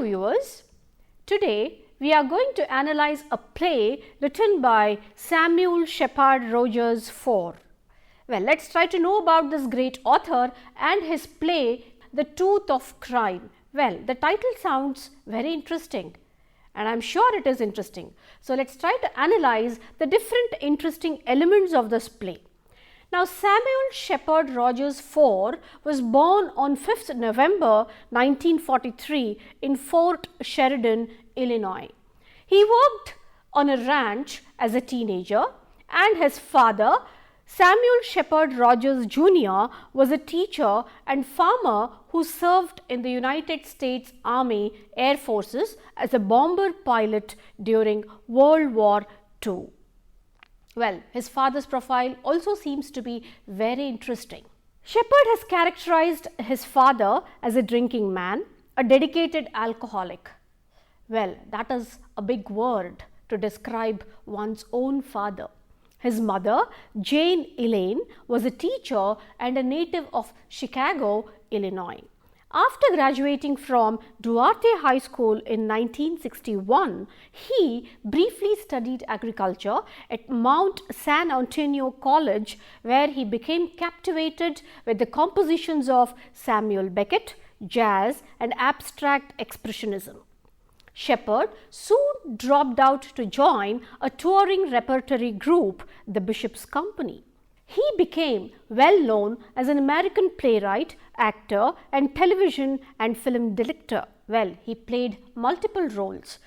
Hello viewers, today we are going to analyze a play written by Samuel Shepard Rogers IV. Well, let's try to know about this great author and his play The Tooth of Crime. Well, the title sounds very interesting and I am sure it is interesting. So, let's try to analyze the different interesting elements of this play. Now, Samuel Shepard Rogers IV was born on 5th November 1943 in Fort Sheridan, Illinois. He worked on a ranch as a teenager and his father, Samuel Shepard Rogers Jr., was a teacher and farmer who served in the United States Army Air Forces as a bomber pilot during World War II. Well, his father's profile also seems to be very interesting. Shepard has characterized his father as a drinking man, a dedicated alcoholic. Well, that is a big word to describe one's own father. His mother, Jane Elaine, was a teacher and a native of Chicago, Illinois. After graduating from Duarte High School in 1961, he briefly studied agriculture at Mount San Antonio College, where he became captivated with the compositions of Samuel Beckett, jazz and abstract expressionism. Shepard soon dropped out to join a touring repertory group, the Bishop's Company. He became well known as an American playwright, actor and television and film director. Well, he played multiple roles.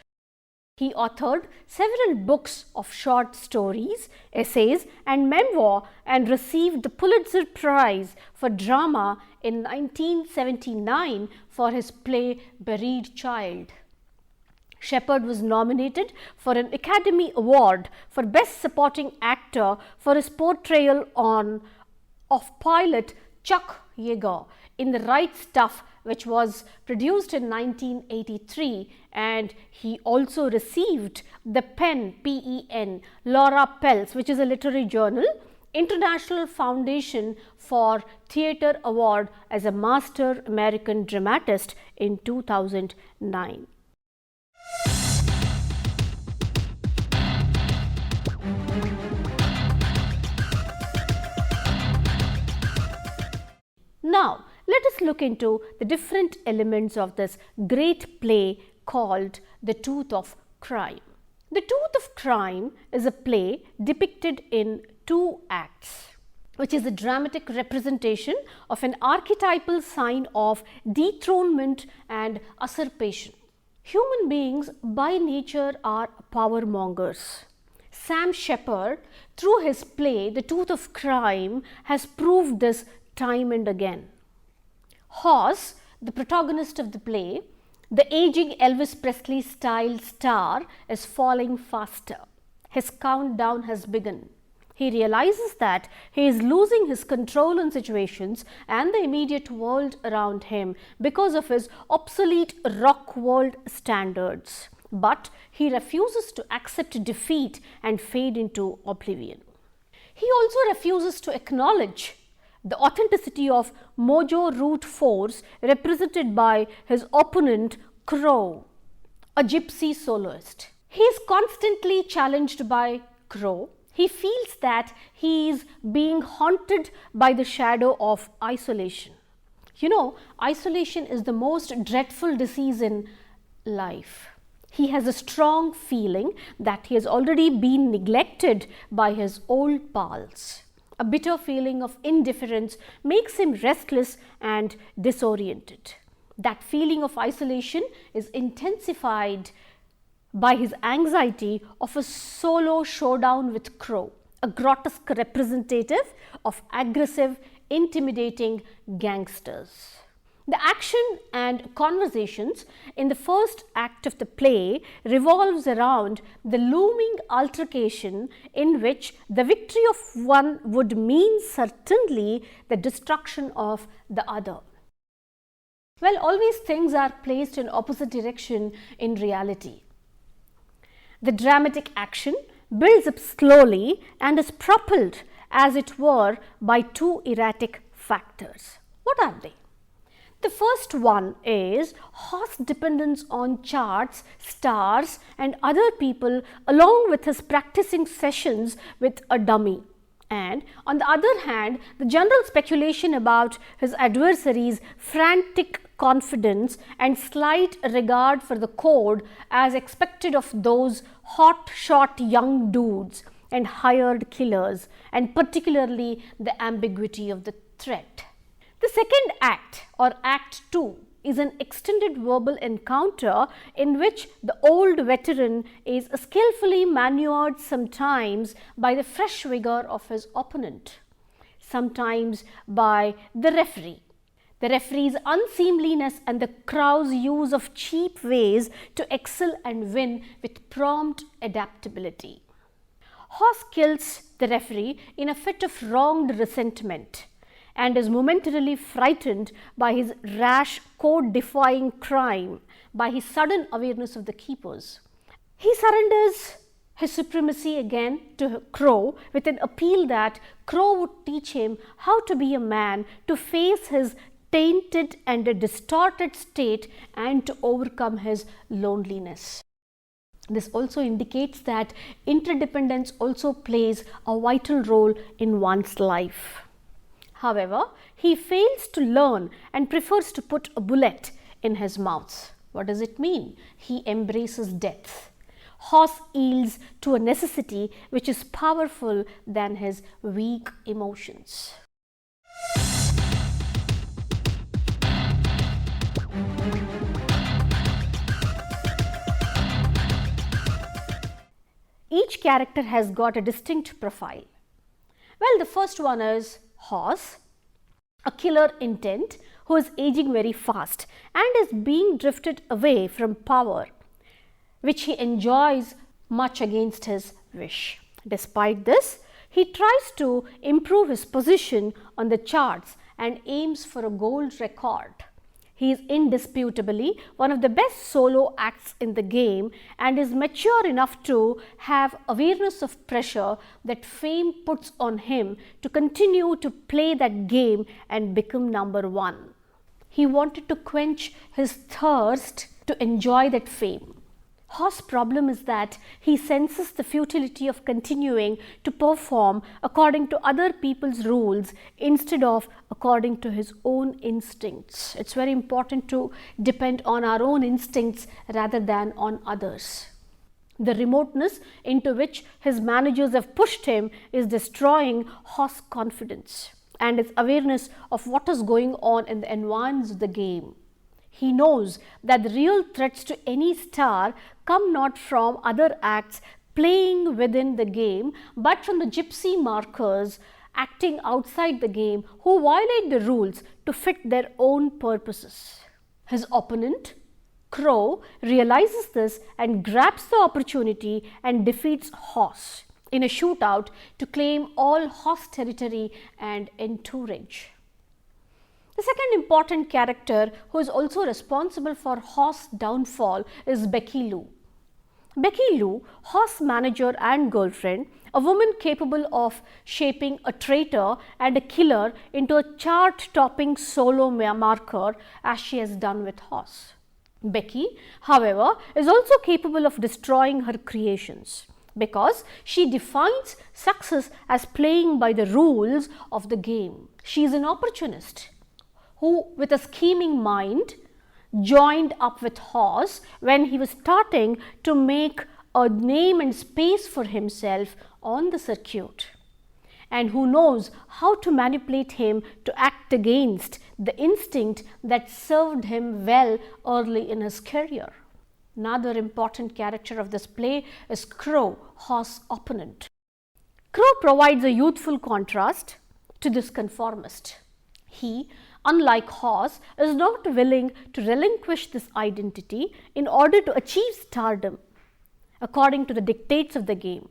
He authored several books of short stories, essays and memoir and received the Pulitzer Prize for Drama in 1979 for his play Buried Child. Shepard was nominated for an Academy Award for Best Supporting Actor for his portrayal of pilot Chuck Yeager in The Right Stuff, which was produced in 1983, and he also received the PEN Laura Pels, which is a literary journal, International Foundation for Theatre Award as a Master American Dramatist in 2009. Now, let us look into the different elements of this great play called The Tooth of Crime. The Tooth of Crime is a play depicted in 2 acts, which is a dramatic representation of an archetypal sign of dethronement and usurpation. Human beings by nature are power mongers. Sam Shepard, through his play The Tooth of Crime, has proved this time and again. Hoss, the protagonist of the play, the aging Elvis Presley style star, is falling faster. His countdown has begun. He realizes that he is losing his control on situations and the immediate world around him because of his obsolete rock world standards. But he refuses to accept defeat and fade into oblivion. He also refuses to acknowledge the authenticity of mojo root force represented by his opponent Crow, a gypsy soloist. He is constantly challenged by Crow. He feels that he is being haunted by the shadow of isolation. You know, isolation is the most dreadful disease in life. He has a strong feeling that he has already been neglected by his old pals. A bitter feeling of indifference makes him restless and disoriented. That feeling of isolation is intensified by his anxiety of a solo showdown with Crow, a grotesque representative of aggressive, intimidating gangsters. The action and conversations in the first act of the play revolves around the looming altercation in which the victory of one would mean certainly the destruction of the other. Well, always things are placed in opposite direction in reality. The dramatic action builds up slowly and is propelled, as it were, by 2 erratic factors. What are they? The first one is horse dependence on charts, stars and other people along with his practicing sessions with a dummy. And on the other hand, the general speculation about his adversaries' frantic confidence and slight regard for the code as expected of those hot-shot young dudes and hired killers, and particularly the ambiguity of the threat. The second act, or Act 2, is an extended verbal encounter in which the old veteran is skillfully manured sometimes by the fresh vigor of his opponent, sometimes by the referee. The referee's unseemliness and the crowd's use of cheap ways to excel and win with prompt adaptability. Hoss kills the referee in a fit of wronged resentment and is momentarily frightened by his rash, code-defying crime, by his sudden awareness of the keepers. He surrenders his supremacy again to Crow with an appeal that Crow would teach him how to be a man, to face his tainted and distorted state and to overcome his loneliness. This also indicates that interdependence also plays a vital role in one's life. However, he fails to learn and prefers to put a bullet in his mouth. What does it mean? He embraces death. Hoss yields to a necessity which is powerful than his weak emotions. Each character has got a distinct profile. Well, the first one is Hoss, a killer intent who is aging very fast and is being drifted away from power, which he enjoys much against his wish. Despite this, he tries to improve his position on the charts and aims for a gold record. He is indisputably one of the best solo acts in the game and is mature enough to have awareness of pressure that fame puts on him to continue to play that game and become number one. He wanted to quench his thirst to enjoy that fame. Hoss' problem is that he senses the futility of continuing to perform according to other people's rules instead of according to his own instincts. It's very important to depend on our own instincts rather than on others. The remoteness into which his managers have pushed him is destroying Hoss' confidence and his awareness of what is going on in the environs of the game. He knows that the real threats to any star come not from other acts playing within the game, but from the gypsy markers acting outside the game who violate the rules to fit their own purposes. His opponent, Crow, realizes this and grabs the opportunity and defeats Hoss in a shootout to claim all Hoss territory and entourage. The second important character who is also responsible for Hoss' downfall is Becky Lou. Becky Lou, Hoss' manager and girlfriend, a woman capable of shaping a traitor and a killer into a chart-topping solo marker as she has done with Hoss. Becky, however, is also capable of destroying her creations because she defines success as playing by the rules of the game. She is an opportunist who, with a scheming mind, joined up with Hoss when he was starting to make a name and space for himself on the circuit, and who knows how to manipulate him to act against the instinct that served him well early in his career. Another important character of this play is Crow, Hoss' opponent. Crow provides a youthful contrast to this conformist. He, unlike Hoss, is not willing to relinquish this identity in order to achieve stardom. According to the dictates of the game,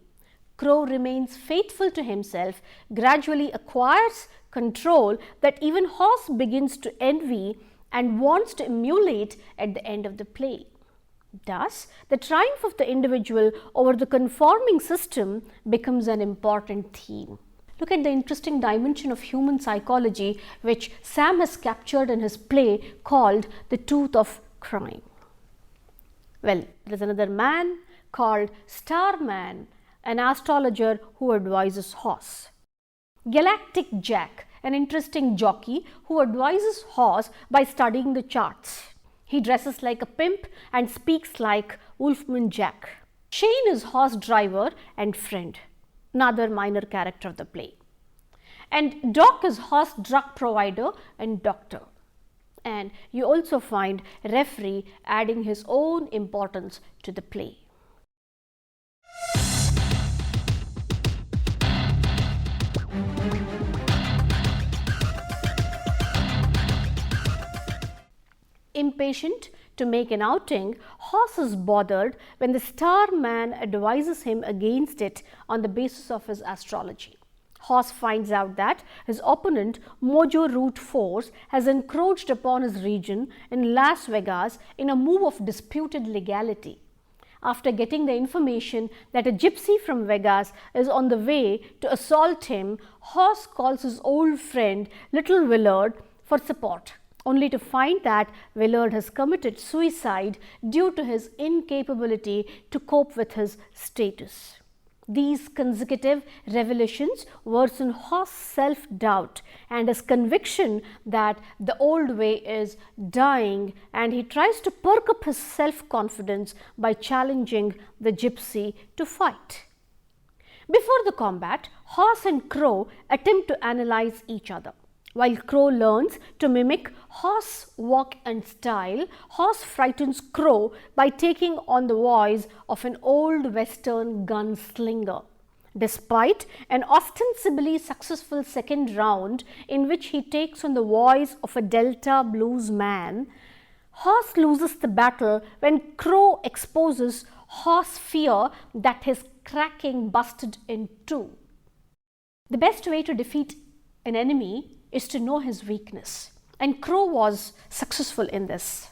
Crow remains faithful to himself, gradually acquires control that even Hoss begins to envy and wants to emulate at the end of the play. Thus, the triumph of the individual over the conforming system becomes an important theme. Look at the interesting dimension of human psychology which Sam has captured in his play called The Tooth of Crime. Well, there is another man called Starman, an astrologer who advises horse. Galactic Jack, an interesting jockey who advises horse by studying the charts. He dresses like a pimp and speaks like Wolfman Jack. Shane is horse driver and friend, another minor character of the play. And Doc is horse drug provider and doctor. And you also find referee adding his own importance to the play. Impatient to make an outing, Horse is bothered when the star man advises him against it on the basis of his astrology. Horse finds out that his opponent, Mojo Root Force, has encroached upon his region in Las Vegas in a move of disputed legality. After getting the information that a gypsy from Vegas is on the way to assault him, Horse calls his old friend Little Willard for support, only to find that Willard has committed suicide due to his incapability to cope with his status. These consecutive revelations worsen Horse's self-doubt and his conviction that the old way is dying, and he tries to perk up his self-confidence by challenging the gypsy to fight. Before the combat, Horse and Crow attempt to analyze each other. While Crow learns to mimic Horse's walk and style, Horse frightens Crow by taking on the voice of an old western gunslinger. Despite an ostensibly successful second round in which he takes on the voice of a Delta blues man, Horse loses the battle when Crow exposes Horse's fear that his cracking busted in two. The best way to defeat an enemy is to know his weakness, and Crow was successful in this.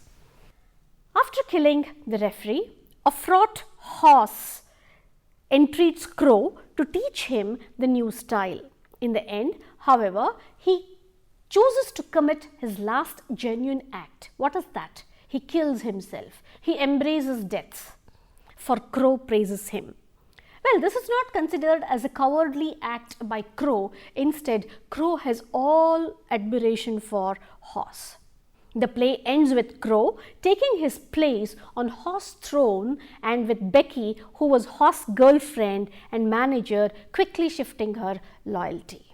After killing the referee, a fraught Horse entreats Crow to teach him the new style. In the end, however, he chooses to commit his last genuine act. What is that? He kills himself. He embraces death, for Crow praises him. Well, this is not considered as a cowardly act by Crow. Instead, Crow has all admiration for Horse. The play ends with Crow taking his place on Horse's throne, and with Becky, who was Horse's girlfriend and manager, quickly shifting her loyalty.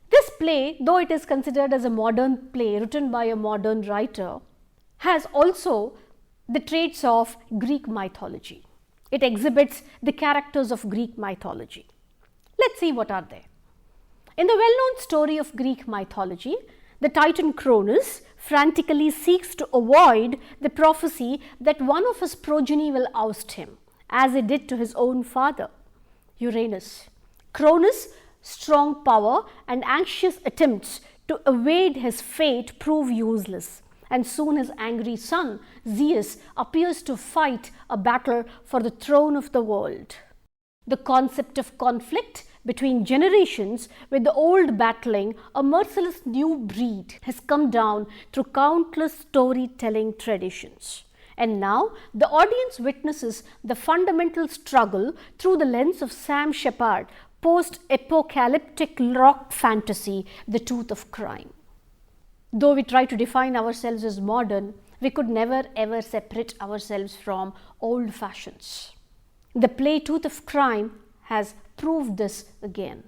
This play, though it is considered as a modern play written by a modern writer, has also the traits of Greek mythology. It exhibits the characters of Greek mythology. Let's see what are they. In the well-known story of Greek mythology, the Titan Cronus frantically seeks to avoid the prophecy that one of his progeny will oust him, as he did to his own father, Uranus. Cronus' strong power and anxious attempts to evade his fate prove useless, and soon his angry son Zeus appears to fight a battle for the throne of the world. The concept of conflict between generations, with the old battling a merciless new breed, has come down through countless storytelling traditions. And now the audience witnesses the fundamental struggle through the lens of Sam Shepard, post-apocalyptic rock fantasy, The Tooth of Crime. Though we try to define ourselves as modern, we could never ever separate ourselves from old fashions. The play Tooth of Crime has proved this again.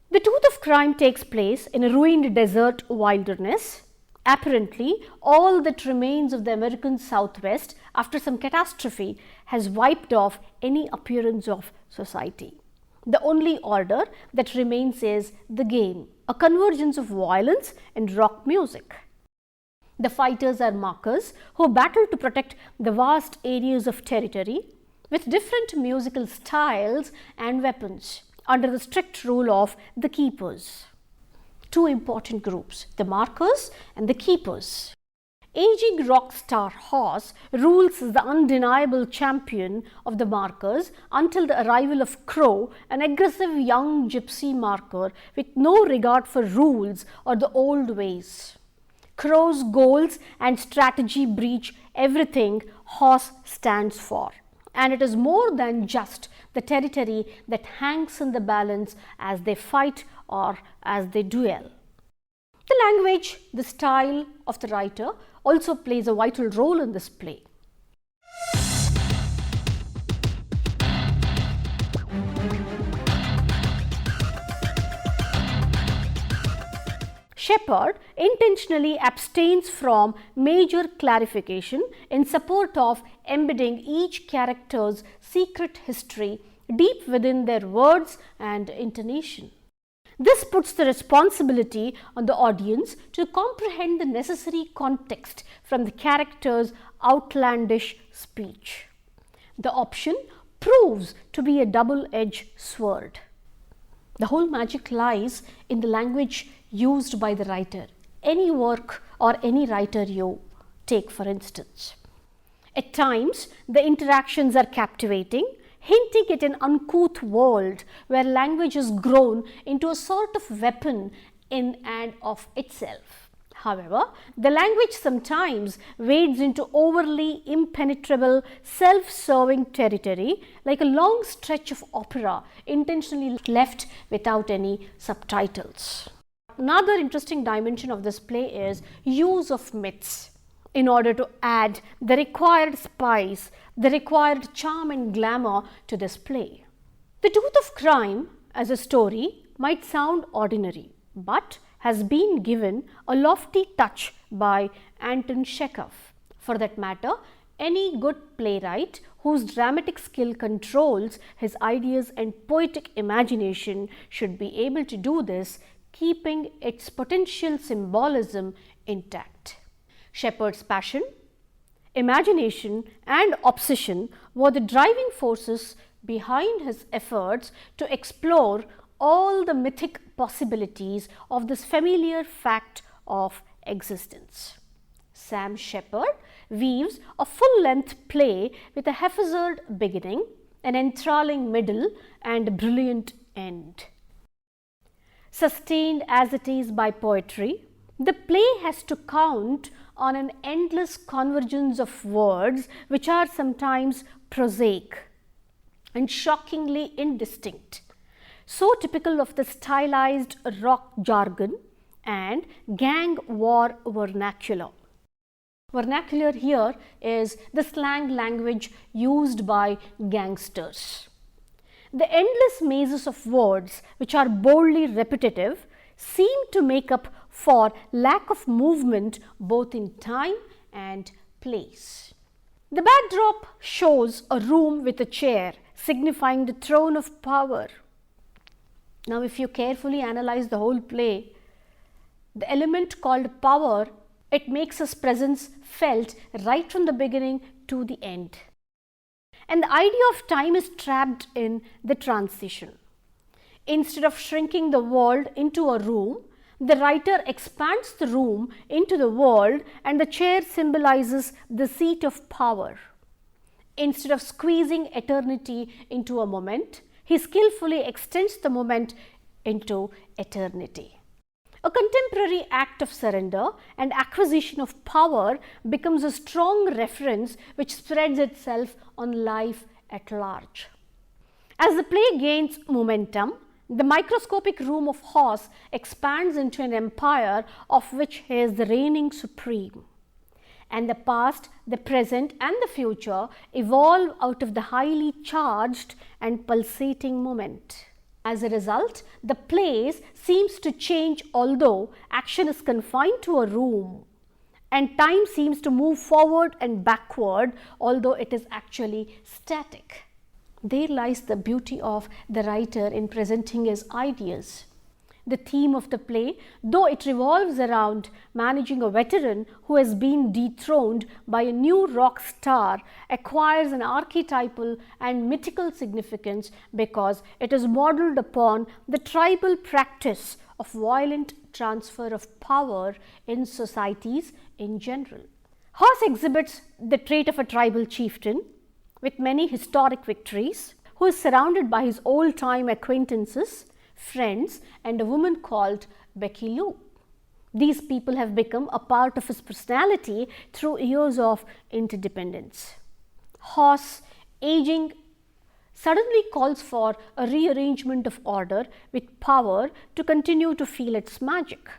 The Tooth of Crime takes place in a ruined desert wilderness. Apparently, all that remains of the American Southwest after some catastrophe has wiped off any appearance of society. The only order that remains is the game, a convergence of violence and rock music. The fighters are markers who battle to protect the vast areas of territory with different musical styles and weapons under the strict rule of the keepers. Two important groups, the markers and the keepers. aging rock star horse rules as the undeniable champion of the markers until the arrival of Crow, an aggressive young gypsy marker with no regard for rules or the old ways. Crow's goals and strategy breach everything horse stands for, and it is more than just the territory that hangs in the balance as they fight or as they duel. The language, the style of the writer also plays a vital role in this play. Shepard intentionally abstains from major clarification in support of embedding each character's secret history deep within their words and intonation. This puts the responsibility on the audience to comprehend the necessary context from the character's outlandish speech. The option proves to be a double-edged sword. The whole magic lies in the language used by the writer, any work or any writer you take, for instance. At times, the interactions are captivating, hinting at an uncouth world where language is grown into a sort of weapon in and of itself. However, the language sometimes wades into overly impenetrable, self-serving territory, like a long stretch of opera intentionally left without any subtitles. Another interesting dimension of this play is use of myths in order to add the required spice, the required charm and glamour to this play. The Tooth of Crime as a story might sound ordinary, but has been given a lofty touch by Anton Chekhov. For that matter, any good playwright whose dramatic skill controls his ideas and poetic imagination should be able to do this, keeping its potential symbolism intact. Shepard's passion, imagination and obsession were the driving forces behind his efforts to explore all the mythic possibilities of this familiar fact of existence. Sam Shepard weaves a full-length play with a haphazard beginning, an enthralling middle and a brilliant end. Sustained as it is by poetry, the play has to count on an endless convergence of words which are sometimes prosaic and shockingly indistinct, so typical of the stylized rock jargon and gang war vernacular. Vernacular here is the slang language used by gangsters. The endless mazes of words, which are boldly repetitive, seem to make up for lack of movement both in time and place. The backdrop shows a room with a chair, signifying the throne of power. Now, if you carefully analyze the whole play, the element called power, it makes its presence felt right from the beginning to the end. And the idea of time is trapped in the transition. Instead of shrinking the world into a room, the writer expands the room into the world, and the chair symbolizes the seat of power. Instead of squeezing eternity into a moment, he skillfully extends the moment into eternity. A contemporary act of surrender and acquisition of power becomes a strong reference which spreads itself on life at large. As the play gains momentum, the microscopic room of Horse expands into an empire of which he is the reigning supreme. And the past, the present and the future evolve out of the highly charged and pulsating moment. As a result, the play seems to change although action is confined to a room, and time seems to move forward and backward although it is actually static. There lies the beauty of the writer in presenting his ideas. The theme of the play, though it revolves around managing a veteran who has been dethroned by a new rock star, acquires an archetypal and mythical significance because it is modeled upon the tribal practice of violent transfer of power in societies in general. Horse exhibits the trait of a tribal chieftain with many historic victories, who is surrounded by his old-time acquaintances, friends, and a woman called Becky Lou. These people have become a part of his personality through years of interdependence. Horse, aging, suddenly calls for a rearrangement of order with power to continue to feel its magic.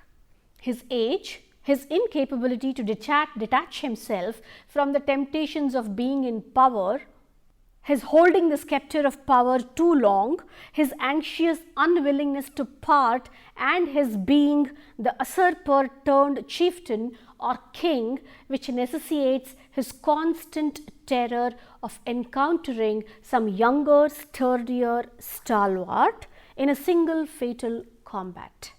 His age, his incapability to detach himself from the temptations of being in power, his holding the scepter of power too long, his anxious unwillingness to part, and his being the usurper turned chieftain or king, which necessitates his constant terror of encountering some younger, sturdier stalwart in a single fatal combat.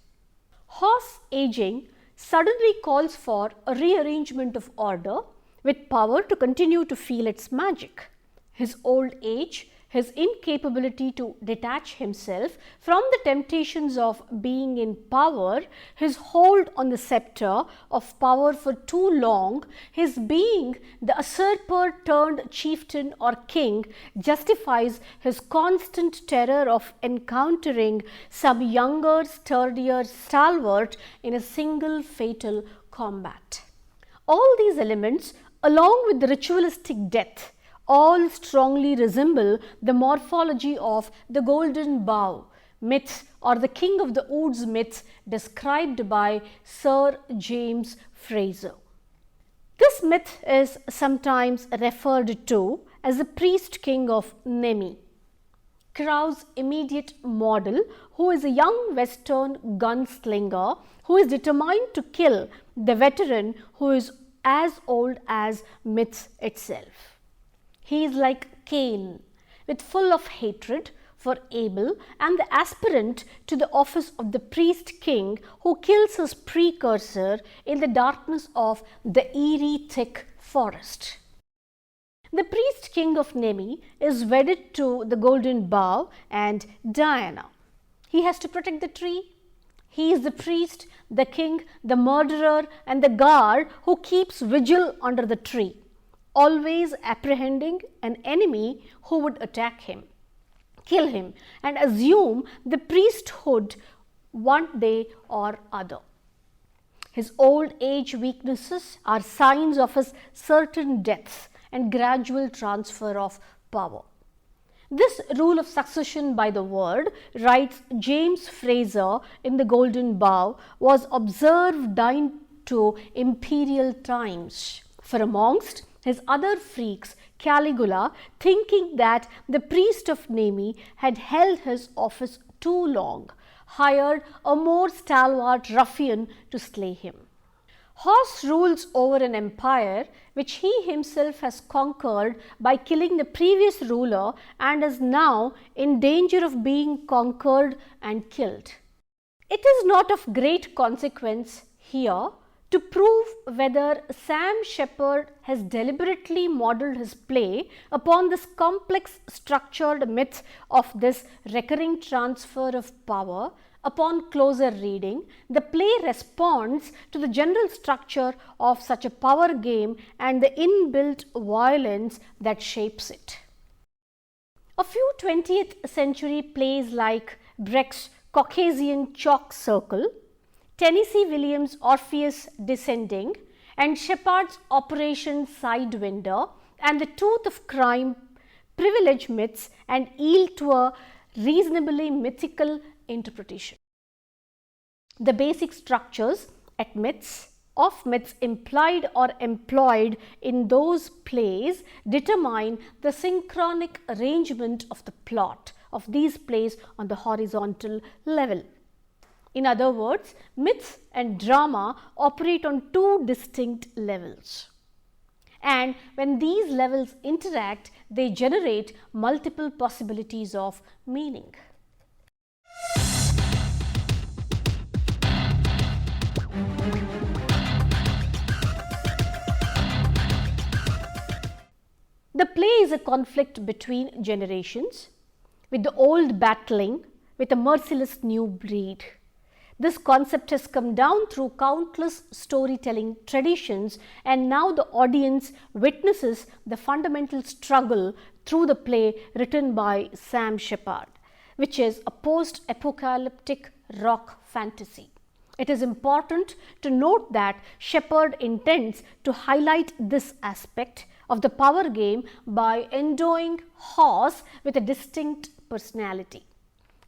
Horse aging suddenly calls for a rearrangement of order with power to continue to feel its magic. His old age, his incapability to detach himself from the temptations of being in power, his hold on the scepter of power for too long, his being the usurper turned chieftain or king justifies his constant terror of encountering some younger, sturdier stalwart in a single fatal combat. All these elements, along with the ritualistic death, all strongly resemble the morphology of the golden bough myth or the king of the woods myth described by Sir James Frazer. This myth is sometimes referred to as the priest king of Nemi, Crow's immediate model, who is a young western gunslinger who is determined to kill the veteran who is as old as myth itself. He is like Cain, with full of hatred for Abel and the aspirant to the office of the priest king who kills his precursor in the darkness of the eerie thick forest. The priest king of Nemi is wedded to the golden bough and Diana. He has to protect the tree. He is the priest, the king, the murderer, and the guard who keeps vigil under the tree, always apprehending an enemy who would attack him, kill him, and assume the priesthood one day or other. His old age weaknesses are signs of his certain deaths and gradual transfer of power. This rule of succession by the word, writes James Frazer in The Golden Bough, was observed down to imperial times. For amongst his other freaks, Caligula, thinking that the priest of Nemi had held his office too long, hired a more stalwart ruffian to slay him. Horse rules over an empire which he himself has conquered by killing the previous ruler and is now in danger of being conquered and killed. It is not of great consequence here to prove whether Sam Shepard has deliberately modelled his play upon this complex structured myth of this recurring transfer of power. Upon closer reading, the play responds to the general structure of such a power game and the inbuilt violence that shapes it. A few 20th century plays like Brecht's Caucasian Chalk Circle, Tennessee Williams' Orpheus Descending, and Shepard's Operation Sidewinder, and the Tooth of Crime, privilege myths, and yield to a reasonably mythical interpretation. The basic structures of myths implied or employed in those plays determine the synchronic arrangement of the plot of these plays on the horizontal level. In other words, myths and drama operate on two distinct levels. And when these levels interact, they generate multiple possibilities of meaning. The play is a conflict between generations, with the old battling with a merciless new breed. This concept has come down through countless storytelling traditions, and now the audience witnesses the fundamental struggle through the play written by Sam Shepard, which is a post-apocalyptic rock fantasy. It is important to note that Shepard intends to highlight this aspect of the power game by endowing Hoss with a distinct personality.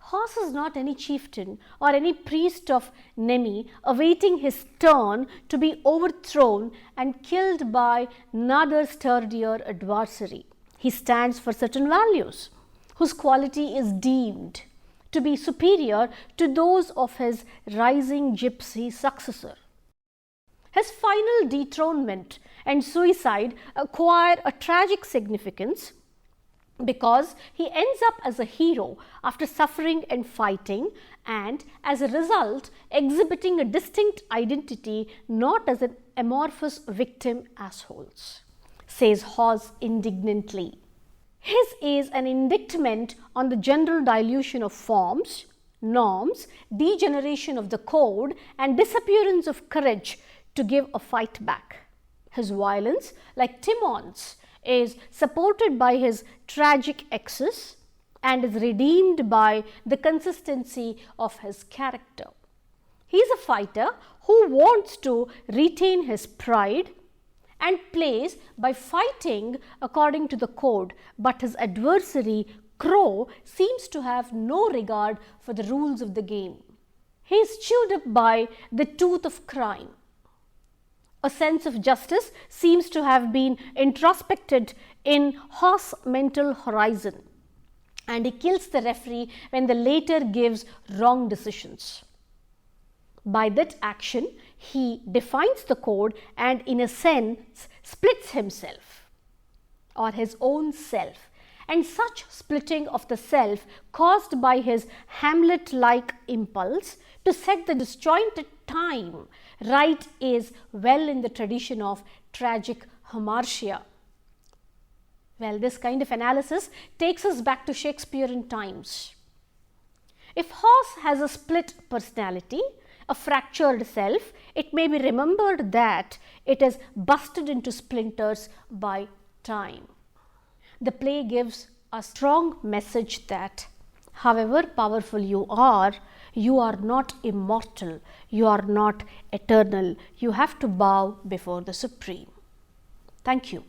Hoss is not any chieftain or any priest of Nemi awaiting his turn to be overthrown and killed by another sturdier adversary. He stands for certain values whose quality is deemed to be superior to those of his rising gypsy successor. His final dethronement and suicide acquire a tragic significance because he ends up as a hero after suffering and fighting, and as a result exhibiting a distinct identity, not as an amorphous victim assholes, says Hoss indignantly. His is an indictment on the general dilution of forms, norms, degeneration of the code, and disappearance of courage to give a fight back. His violence, like Timon's, is supported by his tragic excess and is redeemed by the consistency of his character. He is a fighter who wants to retain his pride and plays by fighting according to the code, but his adversary, Crow, seems to have no regard for the rules of the game. He is chewed up by the tooth of crime. A sense of justice seems to have been introspected in Hoss' mental horizon, and he kills the referee when the latter gives wrong decisions. By that action, he defines the code and, in a sense, splits himself or his own self. And such splitting of the self, caused by his Hamlet-like impulse to set the disjointed time right, is well in the tradition of tragic hamartia. Well, this kind of analysis takes us back to Shakespearean times. If Hoss has a split personality, a fractured self, it may be remembered that it is busted into splinters by time. The play gives a strong message that however powerful you are not immortal, you are not eternal. You have to bow before the Supreme. Thank you.